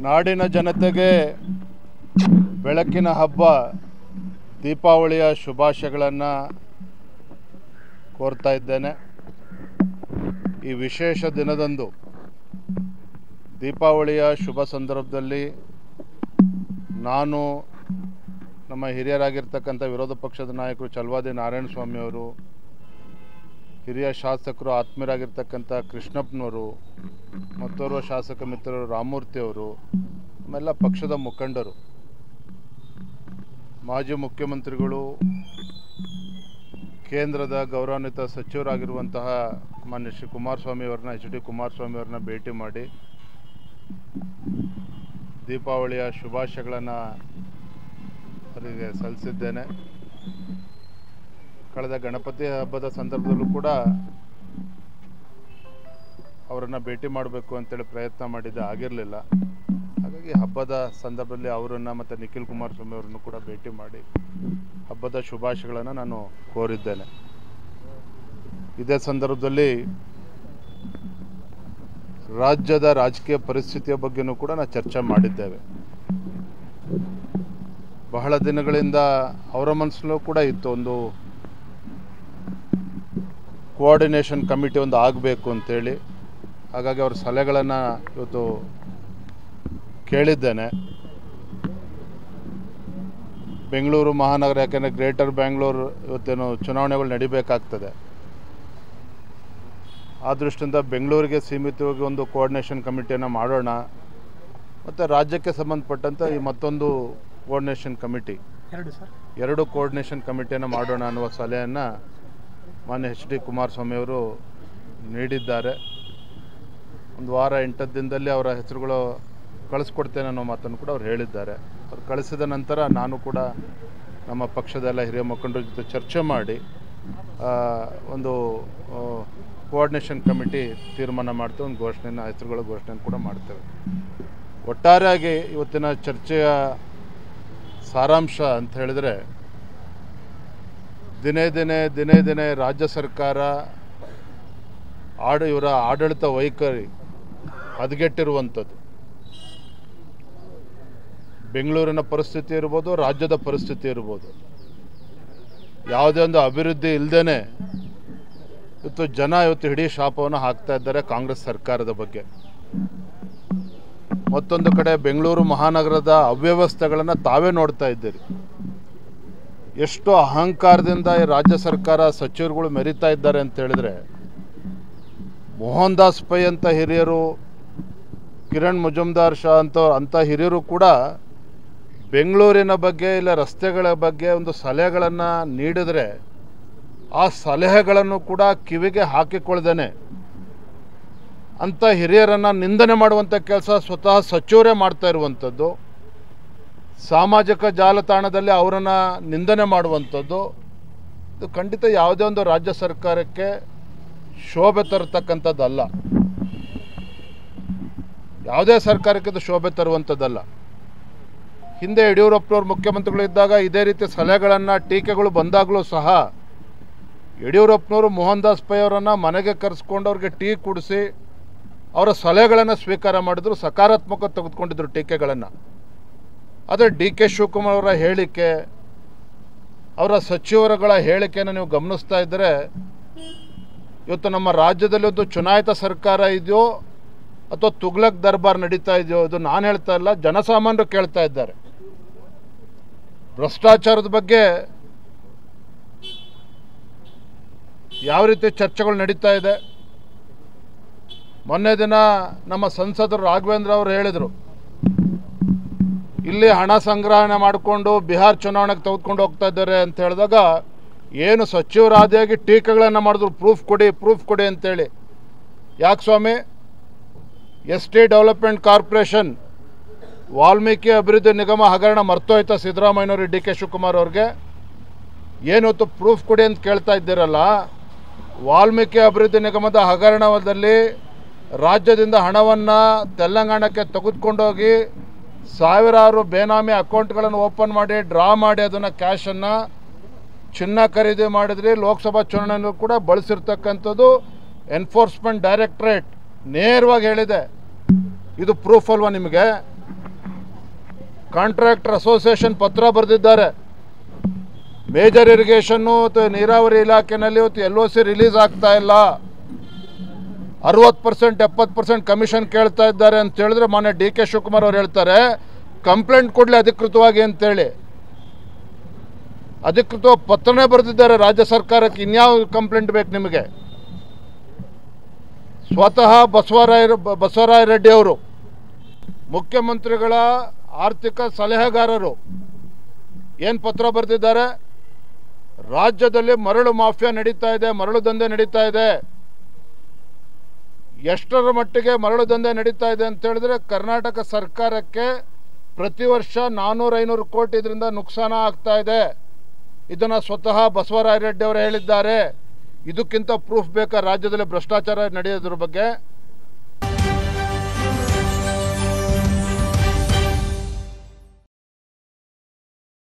ನಾಡಿನ ಜನತೆಗೆ ಬೆಳಕಿನ ಹಬ್ಬ ದೀಪಾವಳಿಯ ಶುಭಾಶಯಗಳನ್ನು ಕೋರ್ತಾ ಇದ್ದೇನೆ. ಈ ವಿಶೇಷ ದಿನದಂದು ದೀಪಾವಳಿಯ ಶುಭ ಸಂದರ್ಭದಲ್ಲಿ ನಾನು ನಮ್ಮ ಹಿರಿಯರಾಗಿರ್ತಕ್ಕಂಥ ವಿರೋಧ ಪಕ್ಷದ ನಾಯಕರು ಛಲವಾದಿ ನಾರಾಯಣಸ್ವಾಮಿ ಅವರು, ಹಿರಿಯ ಶಾಸಕರು ಆತ್ಮೀಯರಾಗಿರ್ತಕ್ಕಂಥ ಕೃಷ್ಣಪ್ಪನವರು, ಮತ್ತೋರ್ವ ಶಾಸಕ ಮಿತ್ರರು ರಾಮಮೂರ್ತಿ ಅವರು, ನಮ್ಮೆಲ್ಲ ಪಕ್ಷದ ಮುಖಂಡರು, ಮಾಜಿ ಮುಖ್ಯಮಂತ್ರಿಗಳು, ಕೇಂದ್ರದ ಗೌರವಾನ್ವಿತ ಸಚಿವರಾಗಿರುವಂತಹ ಮಾನ್ಯ ಶ್ರೀ ಕುಮಾರಸ್ವಾಮಿ ಅವರನ್ನ ಎಚ್ ಡಿ ಕುಮಾರಸ್ವಾಮಿ ಅವರನ್ನ ಭೇಟಿ ಮಾಡಿ ದೀಪಾವಳಿಯ ಶುಭಾಶಯಗಳನ್ನು ಅವರಿಗೆ ಸಲ್ಲಿಸಿದ್ದೇನೆ. ಕಳೆದ ಗಣಪತಿ ಹಬ್ಬದ ಸಂದರ್ಭದಲ್ಲೂ ಕೂಡ ಅವರನ್ನು ಭೇಟಿ ಮಾಡಬೇಕು ಅಂತೇಳಿ ಪ್ರಯತ್ನ ಮಾಡಿದ್ದೆ, ಆಗಿರಲಿಲ್ಲ. ಹಾಗಾಗಿ ಹಬ್ಬದ ಸಂದರ್ಭದಲ್ಲಿ ಅವರನ್ನು ಮತ್ತು ನಿಖಿಲ್ ಕುಮಾರಸ್ವಾಮಿ ಅವರನ್ನು ಕೂಡ ಭೇಟಿ ಮಾಡಿ ಹಬ್ಬದ ಶುಭಾಶಯಗಳನ್ನು ನಾನು ಕೋರಿದ್ದೇನೆ. ಇದೇ ಸಂದರ್ಭದಲ್ಲಿ ರಾಜ್ಯದ ರಾಜಕೀಯ ಪರಿಸ್ಥಿತಿಯ ಬಗ್ಗೆಯೂ ಕೂಡ ನಾವು ಚರ್ಚೆ ಮಾಡಿದ್ದೇವೆ. ಬಹಳ ದಿನಗಳಿಂದ ಅವರ ಮನಸ್ಸಲ್ಲೂ ಕೂಡ ಇತ್ತು, ಒಂದು ಕೋಆರ್ಡಿನೇಷನ್ ಕಮಿಟಿ ಒಂದು ಆಗಬೇಕು ಅಂತೇಳಿ. ಹಾಗಾಗಿ ಅವ್ರ ಸಲಹೆಗಳನ್ನು ಇವತ್ತು ಕೇಳಿದ್ದೇನೆ. ಬೆಂಗಳೂರು ಮಹಾನಗರ, ಯಾಕೆಂದರೆ ಗ್ರೇಟರ್ ಬ್ಯಾಂಗ್ಳೂರು ಇವತ್ತೇನು ಚುನಾವಣೆಗಳು ನಡಿಬೇಕಾಗ್ತದೆ, ಆ ದೃಷ್ಟಿಯಿಂದ ಬೆಂಗಳೂರಿಗೆ ಸೀಮಿತವಾಗಿ ಒಂದು ಕೋಆರ್ಡಿನೇಷನ್ ಕಮಿಟಿಯನ್ನು ಮಾಡೋಣ, ಮತ್ತು ರಾಜ್ಯಕ್ಕೆ ಸಂಬಂಧಪಟ್ಟಂಥ ಈ ಮತ್ತೊಂದು ಕೋಆರ್ಡಿನೇಷನ್ ಕಮಿಟಿ, ಎರಡು ಕೋಆರ್ಡಿನೇಷನ್ ಕಮಿಟಿಯನ್ನು ಮಾಡೋಣ ಅನ್ನುವ ಸಲಹೆಯನ್ನು ಮಾನ್ಯ ಎಚ್ ಡಿ ಕುಮಾರಸ್ವಾಮಿ ಅವರು ನೀಡಿದ್ದಾರೆ. ಒಂದು ವಾರ 8 ದಿನದಲ್ಲಿ ಅವರ ಹೆಸರುಗಳು ಕಳಿಸ್ಕೊಡ್ತೇನೆ ಅನ್ನೋ ಮಾತನ್ನು ಕೂಡ ಅವ್ರು ಹೇಳಿದ್ದಾರೆ. ಅವ್ರು ಕಳಿಸಿದ ನಂತರ ನಾನು ಕೂಡ ನಮ್ಮ ಪಕ್ಷದ ಎಲ್ಲ ಹಿರಿಯ ಮುಖಂಡರ ಜೊತೆ ಚರ್ಚೆ ಮಾಡಿ ಒಂದು ಕೋಆರ್ಡಿನೇಷನ್ ಕಮಿಟಿ ತೀರ್ಮಾನ ಮಾಡ್ತೇವೆ, ಒಂದು ಘೋಷಣೆಯನ್ನು, ಹೆಸರುಗಳ ಘೋಷಣೆಯನ್ನು ಕೂಡ ಮಾಡ್ತೇವೆ. ಒಟ್ಟಾರೆಯಾಗಿ ಇವತ್ತಿನ ಚರ್ಚೆಯ ಸಾರಾಂಶ ಅಂತ ಹೇಳಿದರೆ, ದಿನೇ ದಿನೇ ರಾಜ್ಯ ಸರ್ಕಾರ ಇವರ ಆಡಳಿತ ವೈಖರಿ ಹದಗೆಟ್ಟಿರುವಂಥದ್ದು. ಬೆಂಗಳೂರಿನ ಪರಿಸ್ಥಿತಿ ಇರ್ಬೋದು, ರಾಜ್ಯದ ಪರಿಸ್ಥಿತಿ ಇರ್ಬೋದು, ಯಾವುದೇ ಒಂದು ಅಭಿವೃದ್ಧಿ ಇಲ್ಲದೇ ಇವತ್ತು ಇಡೀ ಶಾಪವನ್ನು ಹಾಕ್ತಾ ಇದ್ದಾರೆ ಕಾಂಗ್ರೆಸ್ ಸರ್ಕಾರದ ಬಗ್ಗೆ. ಮತ್ತೊಂದು ಕಡೆ ಬೆಂಗಳೂರು ಮಹಾನಗರದ ಅವ್ಯವಸ್ಥೆಗಳನ್ನು ತಾವೇ ನೋಡ್ತಾ ಇದ್ದೀರಿ. ಎಷ್ಟು ಅಹಂಕಾರದಿಂದ ಈ ರಾಜ್ಯ ಸರ್ಕಾರ ಸಚಿವರುಗಳು ಮೆರೀತಾ ಇದ್ದಾರೆ ಅಂತ ಹೇಳಿದ್ರೆ, ಮೋಹನ್ ದಾಸ್ ಪೈ ಅಂತ ಹಿರಿಯರು, ಕಿರಣ್ ಮುಜುಮ್ದಾರ್ ಶಾ ಅಂಥ ಹಿರಿಯರು ಕೂಡ ಬೆಂಗಳೂರಿನ ಬಗ್ಗೆ, ಇಲ್ಲ ರಸ್ತೆಗಳ ಬಗ್ಗೆ ಒಂದು ಸಲಹೆಗಳನ್ನು ನೀಡಿದರೆ ಆ ಸಲಹೆಗಳನ್ನು ಕೂಡ ಕಿವಿಗೆ ಹಾಕಿಕೊಳ್ಳದೇನೆ ಅಂಥ ಹಿರಿಯರನ್ನು ನಿಂದನೆ ಮಾಡುವಂಥ ಕೆಲಸ ಸ್ವತಃ ಸಚಿವರೇ ಮಾಡ್ತಾ ಇರುವಂಥದ್ದು, ಸಾಮಾಜಿಕ ಜಾಲತಾಣದಲ್ಲಿ ಅವರನ್ನು ನಿಂದನೆ ಮಾಡುವಂಥದ್ದು, ಇದು ಖಂಡಿತ ಯಾವುದೇ ಒಂದು ರಾಜ್ಯ ಸರ್ಕಾರಕ್ಕೆ ಶೋಭೆ ತರತಕ್ಕಂಥದ್ದಲ್ಲ. ಯಾವುದೇ ಸರ್ಕಾರಕ್ಕೆ ಇದು ಶೋಭೆ ತರುವಂಥದ್ದಲ್ಲ. ಹಿಂದೆ ಯಡಿಯೂರಪ್ಪನವ್ರು ಮುಖ್ಯಮಂತ್ರಿಗಳು ಇದ್ದಾಗ ಇದೇ ರೀತಿ ಸಲಹೆಗಳನ್ನು, ಟೀಕೆಗಳು ಬಂದಾಗಲೂ ಸಹ ಯಡಿಯೂರಪ್ಪನವರು ಮೋಹನ್ ದಾಸ್ ಪೈ ಅವರನ್ನು ಮನೆಗೆ ಕರೆಸ್ಕೊಂಡು ಅವ್ರಿಗೆ ಟೀ ಕುಡಿಸಿ ಅವರ ಸಲಹೆಗಳನ್ನು ಸ್ವೀಕಾರ ಮಾಡಿದ್ರು, ಸಕಾರಾತ್ಮಕ ತೆಗೆದುಕೊಂಡಿದ್ರು ಟೀಕೆಗಳನ್ನು. ಆದರೆ ಡಿ ಕೆ ಶಿವಕುಮಾರ್ ಅವರ ಹೇಳಿಕೆ, ಅವರ ಸಚಿವರುಗಳ ಹೇಳಿಕೆಯನ್ನು ನೀವು ಗಮನಿಸ್ತಾ ಇದ್ದರೆ, ಇವತ್ತು ನಮ್ಮ ರಾಜ್ಯದಲ್ಲಿ ಒಂದು ಚುನಾಯಿತ ಸರ್ಕಾರ ಇದೆಯೋ ಅಥವಾ ತುಗ್ಲಕ್ ದರ್ಬಾರ್ ನಡೀತಾ ಇದೆಯೋ, ಇದು ನಾನು ಹೇಳ್ತಾ ಇಲ್ಲ, ಜನಸಾಮಾನ್ಯರು ಕೇಳ್ತಾ ಇದ್ದಾರೆ. ಭ್ರಷ್ಟಾಚಾರದ ಬಗ್ಗೆ ಯಾವ ರೀತಿ ಚರ್ಚೆಗಳು ನಡೀತಾ ಇದೆ. ಮೊನ್ನೆ ದಿನ ನಮ್ಮ ಸಂಸದರು ರಾಘವೇಂದ್ರ ಅವರು ಹೇಳಿದರು, ಇಲ್ಲಿ ಹಣ ಸಂಗ್ರಹಣೆ ಮಾಡಿಕೊಂಡು ಬಿಹಾರ್ ಚುನಾವಣೆಗೆ ತೆಗೆದುಕೊಂಡು ಹೋಗ್ತಾ ಇದ್ದಾರೆ ಅಂತ ಹೇಳಿದಾಗ, ಏನು ಸಚಿವರಾದಿಯಾಗಿ ಟೀಕೆಗಳನ್ನು ಮಾಡಿದ್ರು, ಪ್ರೂಫ್ ಕೊಡಿ ಅಂತೇಳಿ. ಯಾಕೆ ಸ್ವಾಮಿ, ST ಡೆವಲಪ್ಮೆಂಟ್ ಕಾರ್ಪೊರೇಷನ್, ವಾಲ್ಮೀಕಿ ಅಭಿವೃದ್ಧಿ ನಿಗಮ ಹಗರಣ ಮರ್ತೋಯ್ತಾ ಸಿದ್ದರಾಮಯ್ಯನವರು, ಡಿ ಕೆ ಶಿವಕುಮಾರ್ ಅವ್ರಿಗೆ? ಏನೊತ್ತು ಪ್ರೂಫ್ ಕೊಡಿ ಅಂತ ಕೇಳ್ತಾ ಇದ್ದೀರಲ್ಲ. ವಾಲ್ಮೀಕಿ ಅಭಿವೃದ್ಧಿ ನಿಗಮದ ಹಗರಣದಲ್ಲಿ ರಾಜ್ಯದಿಂದ ಹಣವನ್ನು ತೆಲಂಗಾಣಕ್ಕೆ ತೆಗೆದುಕೊಂಡೋಗಿ ಸಾವಿರಾರು ಬೇನಾಮಿ ಅಕೌಂಟ್ಗಳನ್ನು ಓಪನ್ ಮಾಡಿ ಡ್ರಾ ಮಾಡಿ ಅದನ್ನು ಕ್ಯಾಶನ್ನು ಚಿನ್ನ ಖರೀದಿ ಮಾಡಿದ್ರಿ. ಲೋಕಸಭಾ ಚುನಾವಣೆಯಲ್ಲೂ ಕೂಡ ಬಳಸಿರ್ತಕ್ಕಂಥದ್ದು ಎನ್ಫೋರ್ಸ್ಮೆಂಟ್ ಡೈರೆಕ್ಟರೇಟ್ ನೇರವಾಗಿ ಹೇಳಿದೆ. ಇದು ಪ್ರೂಫ್ ಅಲ್ವಾ ನಿಮಗೆ? ಕಾಂಟ್ರಾಕ್ಟರ್ ಅಸೋಸಿಯೇಷನ್ ಪತ್ರ ಬರೆದಿದ್ದಾರೆ. ಮೇಜರ್ ಇರಿಗೇಷನ್ನು ನೀರಾವರಿ ಇಲಾಖೆಯಲ್ಲಿ ಇವತ್ತು LOC ರಿಲೀಸ್ ಆಗ್ತಾ ಇಲ್ಲ, 60% 70% ಕಮಿಷನ್ ಕೇಳ್ತಾ ಇದ್ದಾರೆ ಅಂತ ಹೇಳಿದ್ರೆ ಮಾನ್ಯ DK ಶಿವಕುಮಾರ್ ಅವರು ಹೇಳ್ತಾರೆ ಕಂಪ್ಲೇಂಟ್ ಕೊಡಲಿ ಅಧಿಕೃತವಾಗಿ ಅಂತೇಳಿ. ಅಧಿಕೃತ ಪತ್ರನೇ ಬರೆದಿದ್ದಾರೆ ರಾಜ್ಯ ಸರ್ಕಾರಕ್ಕೆ. ಇನ್ಯಾವ ಕಂಪ್ಲೇಂಟ್ ಬೇಕು ನಿಮಗೆ? ಸ್ವತಃ ಬಸವರಾಯ ರೆಡ್ಡಿ ಅವರು ಮುಖ್ಯಮಂತ್ರಿಗಳ ಆರ್ಥಿಕ ಸಲಹೆಗಾರರು ಏನು ಪತ್ರ ಬರೆದಿದ್ದಾರೆ? ರಾಜ್ಯದಲ್ಲಿ ಮರಳು ಮಾಫಿಯಾ ನಡೀತಾ ಇದೆ, ಮರಳು ದಂಧೆ ನಡೀತಾ ಇದೆ. ಎಷ್ಟರ ಮಟ್ಟಿಗೆ ಮರಳು ದಂಧೆ ನಡೀತಾ ಇದೆ ಅಂತ ಹೇಳಿದ್ರೆ ಕರ್ನಾಟಕ ಸರ್ಕಾರಕ್ಕೆ ಪ್ರತಿ ವರ್ಷ 400-500 ಕೋಟಿ ಇದರಿಂದ ನುಕ್ಸಾನ ಆಗ್ತಾ ಇದೆ. ಇದನ್ನು ಸ್ವತಃ ಬಸವರಾಯ ರೆಡ್ಡಿ ಅವರು ಹೇಳಿದ್ದಾರೆ. ಇದಕ್ಕಿಂತ ಪ್ರೂಫ್ ಬೇಕಾ ರಾಜ್ಯದಲ್ಲಿ ಭ್ರಷ್ಟಾಚಾರ ನಡೆಯೋದ್ರ ಬಗ್ಗೆ?